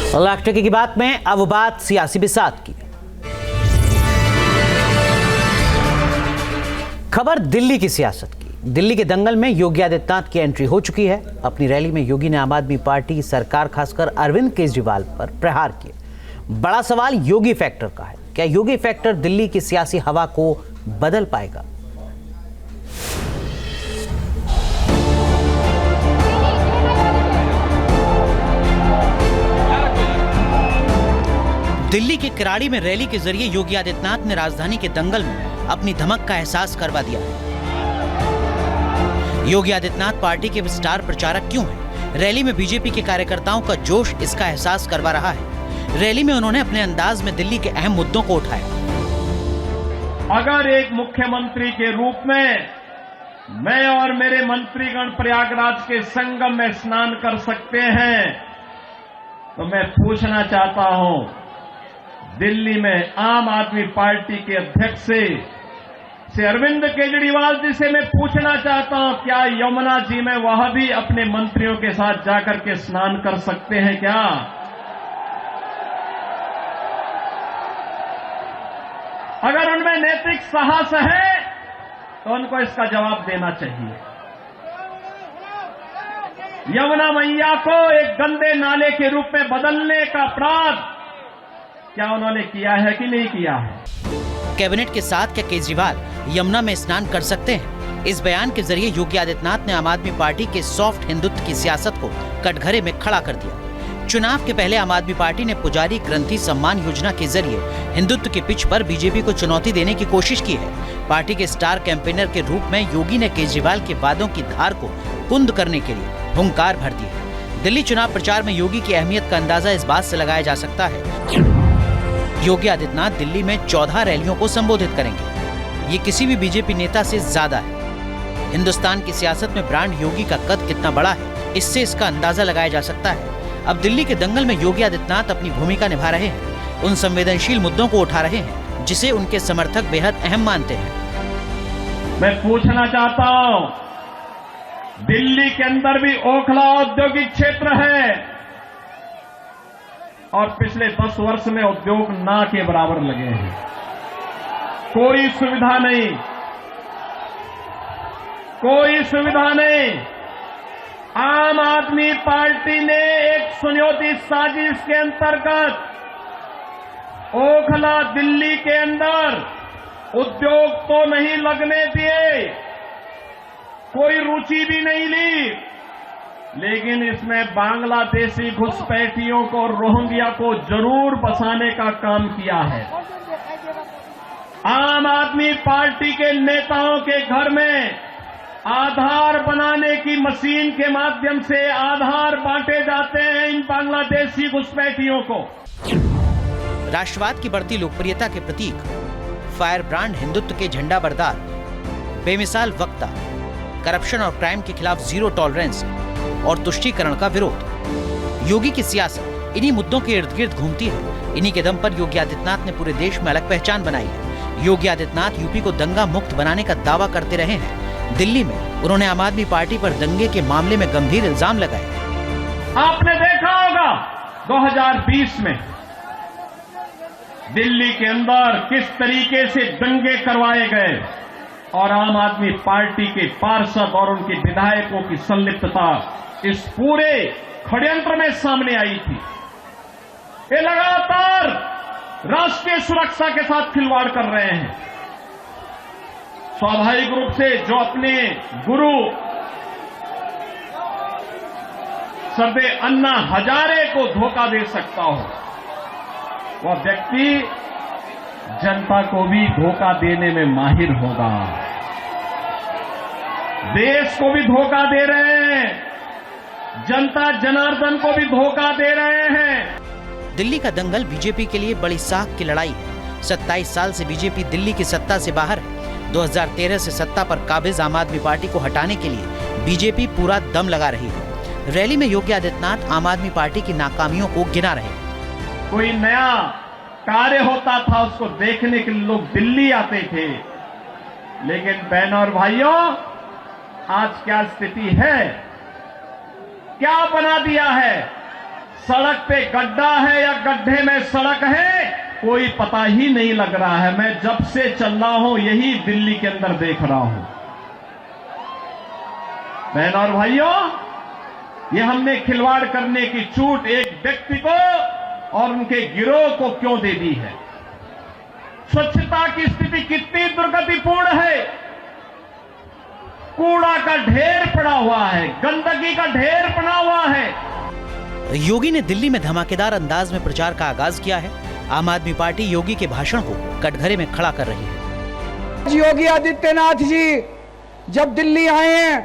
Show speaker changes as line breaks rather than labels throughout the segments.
लाख टके की बात में अब बात सियासी बिसात की। खबर दिल्ली की सियासत की। दिल्ली के दंगल में योगी आदित्यनाथ की एंट्री हो चुकी है। अपनी रैली में योगी ने आम आदमी पार्टी की सरकार खासकर अरविंद केजरीवाल पर प्रहार किए। बड़ा सवाल योगी फैक्टर का है। क्या योगी फैक्टर दिल्ली की सियासी हवा को बदल पाएगा? दिल्ली के किराड़ी में रैली के जरिए योगी आदित्यनाथ ने राजधानी के दंगल में अपनी धमक का एहसास करवा दिया है। योगी आदित्यनाथ पार्टी के स्टार प्रचारक क्यों हैं? रैली में बीजेपी के कार्यकर्ताओं का जोश इसका एहसास करवा रहा है। रैली में उन्होंने अपने अंदाज में दिल्ली के अहम मुद्दों को उठाया।
अगर एक मुख्यमंत्री के रूप में मैं और मेरे मंत्रीगण प्रयागराज के संगम में स्नान कर सकते हैं, तो मैं पूछना चाहता हूं दिल्ली में आम आदमी पार्टी के अध्यक्ष से अरविंद केजरीवाल जी से मैं पूछना चाहता हूं, क्या यमुना जी में वह भी अपने मंत्रियों के साथ जाकर के स्नान कर सकते हैं क्या? अगर उनमें नैतिक साहस है तो उनको इसका जवाब देना चाहिए। यमुना मैया को एक गंदे नाले के रूप में बदलने का अपराध क्या उन्होंने किया है कि नहीं किया है?
कैबिनेट के साथ क्या केजरीवाल यमुना में स्नान कर सकते हैं? इस बयान के जरिए योगी आदित्यनाथ ने आम आदमी पार्टी के सॉफ्ट हिंदुत्व की सियासत को कटघरे में खड़ा कर दिया। चुनाव के पहले आम आदमी पार्टी ने पुजारी ग्रंथी सम्मान योजना के जरिए हिंदुत्व के पिच पर बीजेपी को चुनौती देने की कोशिश की है। पार्टी के स्टार कैंपेनर के रूप में योगी ने केजरीवाल के वादों की धार को कुंद करने के लिए हुंकार भर दी है। दिल्ली चुनाव प्रचार में योगी की अहमियत का अंदाजा इस बात से लगाया जा सकता है। योगी आदित्यनाथ दिल्ली में 14 रैलियों को संबोधित करेंगे। ये किसी भी बीजेपी नेता से ज्यादा है। हिंदुस्तान की सियासत में ब्रांड योगी का कद कितना बड़ा है, इससे इसका अंदाजा लगाया जा सकता है। अब दिल्ली के दंगल में योगी आदित्यनाथ अपनी भूमिका निभा रहे हैं। उन संवेदनशील मुद्दों को उठा रहे हैं जिसे उनके समर्थक बेहद अहम मानते हैं।
मैं पूछना चाहता हूं, दिल्ली के अंदर भी ओखला औद्योगिक क्षेत्र है और पिछले 10 वर्ष में उद्योग ना के बराबर लगे हैं। कोई सुविधा नहीं, कोई सुविधा नहीं। आम आदमी पार्टी ने एक सुनियोजित साजिश के अंतर्गत ओखला दिल्ली के अंदर उद्योग तो नहीं लगने दिए, कोई रुचि भी नहीं ली, लेकिन इसमें बांग्लादेशी घुसपैठियों को, रोहिंग्या को जरूर बसाने का काम किया है। आम आदमी पार्टी के नेताओं के घर में आधार बनाने की मशीन के माध्यम से आधार बांटे जाते हैं इन बांग्लादेशी घुसपैठियों को।
राष्ट्रवाद की बढ़ती लोकप्रियता के प्रतीक, फायर ब्रांड हिंदुत्व के झंडा बरदार, बेमिसाल वक्ता, करप्शन और क्राइम के खिलाफ जीरो टॉलरेंस और तुष्टीकरण का विरोध। योगी की सियासत इन्हीं मुद्दों के इर्द गिर्द घूमती है। इन्हीं के दम पर योगी आदित्यनाथ ने पूरे देश में अलग पहचान बनाई है। योगी आदित्यनाथ यूपी को दंगा मुक्त बनाने का दावा करते रहे हैं। दिल्ली में उन्होंने आम आदमी पार्टी पर दंगे के मामले में गंभीर इल्जाम लगाए।
आपने देखा होगा 2020 में दिल्ली के अंदर किस तरीके से दंगे करवाए गए और आम आदमी पार्टी के पार्षद और उनके विधायकों की संलिप्तता इस पूरे षड्यंत्र में सामने आई थी। ये लगातार राष्ट्रीय सुरक्षा के साथ खिलवाड़ कर रहे हैं। स्वाभाविक रूप से जो अपने गुरु सरदे अन्ना हजारे को धोखा दे सकता हो, वह व्यक्ति जनता को भी धोखा देने में माहिर होगा। देश को भी धोखा दे रहे हैं, जनता जनार्दन को भी धोखा दे रहे हैं।
दिल्ली का दंगल बीजेपी के लिए बड़ी साख की लड़ाई है। 27 साल से बीजेपी दिल्ली की सत्ता से बाहर है। 2013 से सत्ता पर काबिज आम आदमी पार्टी को हटाने के लिए बीजेपी पूरा दम लगा रही है। रैली में योगी आदित्यनाथ आम आदमी पार्टी की नाकामियों को गिना रहे हैं।
कोई नया कार्य होता था, उसको देखने के लिए लोग दिल्ली आते थे, लेकिन बहनों और भाइयों, आज क्या स्थिति है, क्या बना दिया है? सड़क पे गड्ढा है या गड्ढे में सड़क है, कोई पता ही नहीं लग रहा है। मैं जब से चल रहा हूं यही दिल्ली के अंदर देख रहा हूं। बहन और भाइयों, ये हमने खिलवाड़ करने की छूट एक व्यक्ति को और उनके गिरोह को क्यों दे दी है? स्वच्छता की स्थिति कितनी दुर्गतिपूर्ण है। कूड़ा का ढेर पड़ा हुआ है, गंदगी का ढेर पड़ा हुआ है।
योगी ने दिल्ली में धमाकेदार अंदाज में प्रचार का आगाज किया है। आम आदमी पार्टी योगी के भाषण को कटघरे में खड़ा कर रही है।
योगी आदित्यनाथ जी जब दिल्ली आए हैं,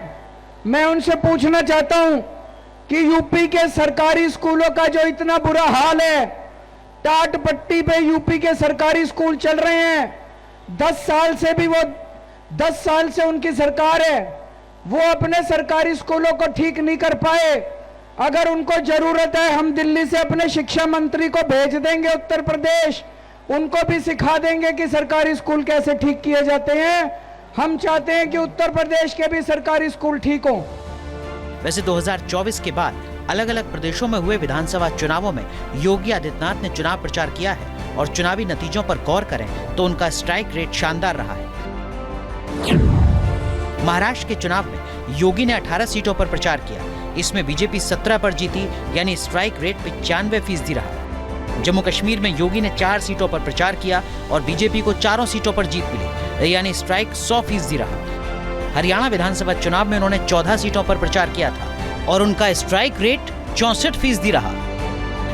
मैं उनसे पूछना चाहता हूं कि यूपी के सरकारी स्कूलों का जो इतना बुरा हाल है, टाट पट्टी पे यूपी के सरकारी स्कूल चल रहे हैं। 10 साल से उनकी सरकार है, वो अपने सरकारी स्कूलों को ठीक नहीं कर पाए। अगर उनको जरूरत है, हम दिल्ली से अपने शिक्षा मंत्री को भेज देंगे उत्तर प्रदेश, उनको भी सिखा देंगे कि सरकारी स्कूल कैसे ठीक किए जाते हैं। हम चाहते हैं कि उत्तर प्रदेश के भी सरकारी स्कूल ठीक हों।
वैसे 2024 के बाद अलग अलग प्रदेशों में हुए विधानसभा चुनावों में योगी आदित्यनाथ ने चुनाव प्रचार किया है और चुनावी नतीजों पर गौर करें तो उनका स्ट्राइक रेट शानदार रहा है। महाराष्ट्र के चुनाव में योगी ने 18 सीटों पर प्रचार किया। इसमें बीजेपी 17 पर जीती, यानी स्ट्राइक रेट 95% रहा। जम्मू कश्मीर में योगी ने 4 सीटों पर प्रचार किया और बीजेपी को 4 सीटों पर जीत मिली, यानी स्ट्राइक 100% रहा। हरियाणा विधानसभा चुनाव में उन्होंने 14 सीटों पर प्रचार किया था और उनका स्ट्राइक रेट 64% रहा।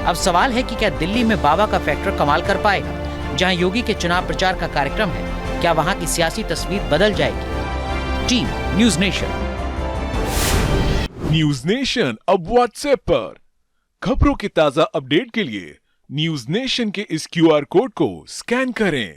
अब सवाल है कि क्या दिल्ली में बाबा का फैक्टर कमाल कर पाएगा? जहां योगी के चुनाव प्रचार का कार्यक्रम है, क्या वहां की सियासी तस्वीर बदल जाएगी? Team news nation.
News nation अब व्हाट्सएप पर खबरों के ताजा अपडेट के लिए न्यूज नेशन के इस QR कोड को स्कैन करें।